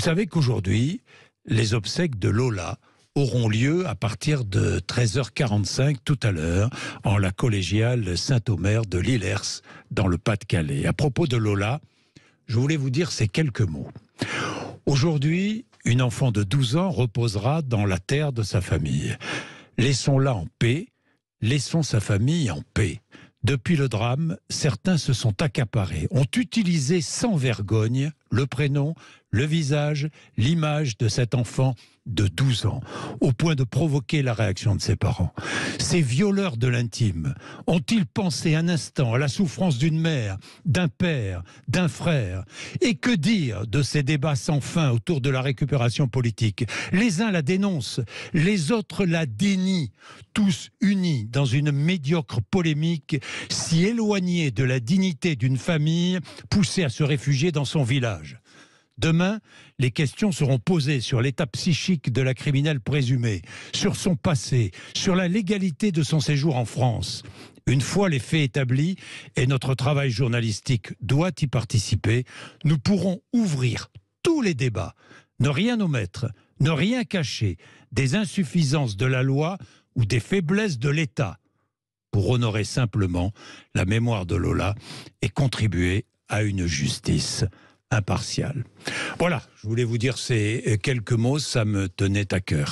savez qu'aujourd'hui, les obsèques de Lola auront lieu à partir de 13h45 tout à l'heure en la collégiale Saint-Omer de Lillers dans le Pas-de-Calais. À propos de Lola, je voulais vous dire ces quelques mots. Aujourd'hui, une enfant de 12 ans reposera dans la terre de sa famille. Laissons-la en paix, laissons sa famille en paix. Depuis le drame, certains se sont accaparés, ont utilisé sans vergogne le prénom, le visage, l'image de cet enfant de 12 ans, au point de provoquer la réaction de ses parents. Ces violeurs de l'intime ont-ils pensé un instant à la souffrance d'une mère, d'un père, d'un frère? Et que dire de ces débats sans fin autour de la récupération politique? Les uns la dénoncent, les autres la dénient, tous unis dans une médiocre polémique si éloignée de la dignité d'une famille poussée à se réfugier dans son village. Demain, les questions seront posées sur l'état psychique de la criminelle présumée, sur son passé, sur la légalité de son séjour en France. Une fois les faits établis, et notre travail journalistique doit y participer, nous pourrons ouvrir tous les débats, ne rien omettre, ne rien cacher des insuffisances de la loi ou des faiblesses de l'État, pour honorer simplement la mémoire de Lola et contribuer à une justice impartiale. Voilà, je voulais vous dire ces quelques mots, ça me tenait à cœur.